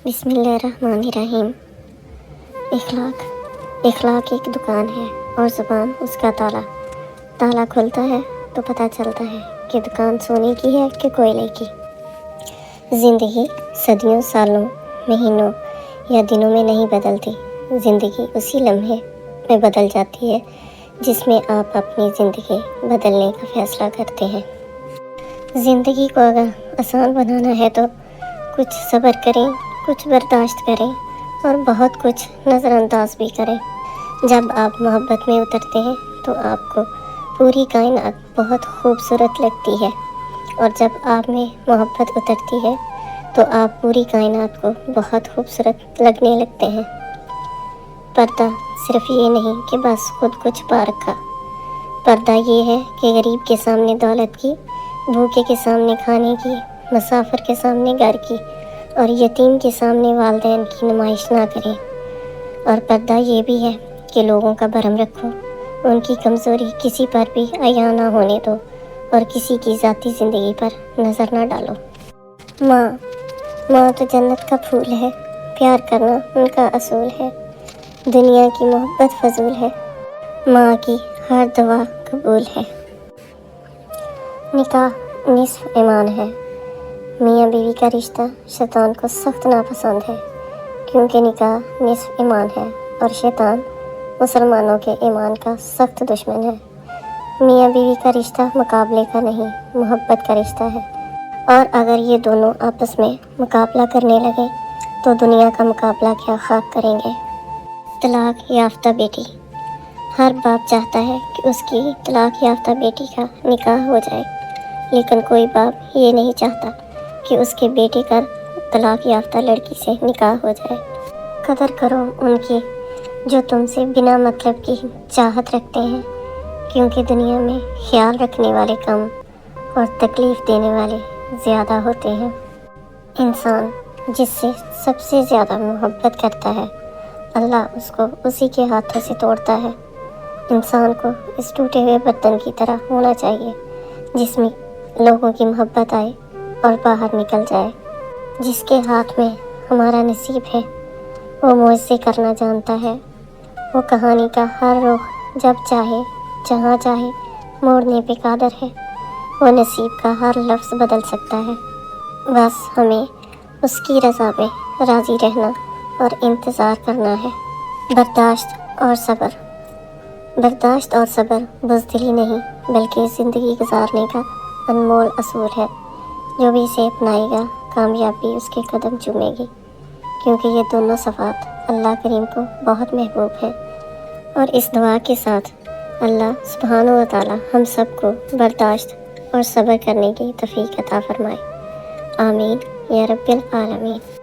بسم اللہ الرحمن الرحیم۔ اخلاق ایک دکان ہے اور زبان اس کا تالا کھلتا ہے تو پتہ چلتا ہے کہ دکان سونے کی ہے کہ کوئلے کی۔ زندگی صدیوں، سالوں، مہینوں یا دنوں میں نہیں بدلتی، زندگی اسی لمحے میں بدل جاتی ہے جس میں آپ اپنی زندگی بدلنے کا فیصلہ کرتے ہیں۔ زندگی کو اگر آسان بنانا ہے تو کچھ صبر کریں، کچھ برداشت کریں اور بہت کچھ نظر انداز بھی کریں۔ جب آپ محبت میں اترتے ہیں تو آپ کو پوری کائنات بہت خوبصورت لگتی ہے، اور جب آپ میں محبت اترتی ہے تو آپ پوری کائنات کو بہت خوبصورت لگنے لگتے ہیں۔ پردہ صرف یہ نہیں کہ بس خود کو چھپا رکھا، پردہ یہ ہے کہ غریب کے سامنے دولت کی، بھوکے کے سامنے کھانے کی، مسافر کے سامنے گھر کی اور یتیم کے سامنے والدین کی نمائش نہ کریں۔ اور پردہ یہ بھی ہے کہ لوگوں کا بھرم رکھو، ان کی کمزوری کسی پر بھی عیاں نہ ہونے دو اور کسی کی ذاتی زندگی پر نظر نہ ڈالو۔ ماں تو جنت کا پھول ہے، پیار کرنا ان کا اصول ہے، دنیا کی محبت فضول ہے، ماں کی ہر دعا قبول ہے۔ نکاح نصف ایمان ہے۔ میاں بیوی کا رشتہ شیطان کو سخت ناپسند ہے، کیونکہ نکاح نصف ایمان ہے اور شیطان مسلمانوں کے ایمان کا سخت دشمن ہے۔ میاں بیوی کا رشتہ مقابلے کا نہیں، محبت کا رشتہ ہے، اور اگر یہ دونوں آپس میں مقابلہ کرنے لگیں تو دنیا کا مقابلہ کیا خاک کریں گے۔ طلاق یافتہ بیٹی۔ ہر باپ چاہتا ہے کہ اس کی طلاق یافتہ بیٹی کا نکاح ہو جائے، لیکن کوئی باپ یہ نہیں چاہتا کہ اس کے بیٹے کا طلاق یافتہ لڑکی سے نکاح ہو جائے۔ قدر کرو ان کی جو تم سے بنا مطلب کی چاہت رکھتے ہیں، کیونکہ دنیا میں خیال رکھنے والے کم اور تکلیف دینے والے زیادہ ہوتے ہیں۔ انسان جس سے سب سے زیادہ محبت کرتا ہے، اللہ اس کو اسی کے ہاتھوں سے توڑتا ہے۔ انسان کو اس ٹوٹے ہوئے برتن کی طرح ہونا چاہیے جس میں لوگوں کی محبت آئے اور باہر نکل جائے۔ جس کے ہاتھ میں ہمارا نصیب ہے وہ معجزے کرنا جانتا ہے، وہ کہانی کا ہر رخ جب چاہے جہاں چاہے موڑنے پہ قادر ہے، وہ نصیب کا ہر لفظ بدل سکتا ہے۔ بس ہمیں اس کی رضا میں راضی رہنا اور انتظار کرنا ہے۔ برداشت اور صبر بزدلی نہیں بلکہ زندگی گزارنے کا انمول اصول ہے۔ جو بھی اسے اپنائے گا کامیابی اس کے قدم چومے گی، کیونکہ یہ دونوں صفات اللہ کریم کو بہت محبوب ہیں۔ اور اس دعا کے ساتھ اللہ سبحانہ و تعالی ہم سب کو برداشت اور صبر کرنے کی توفیق عطا فرمائے۔ آمین یا رب العالمین۔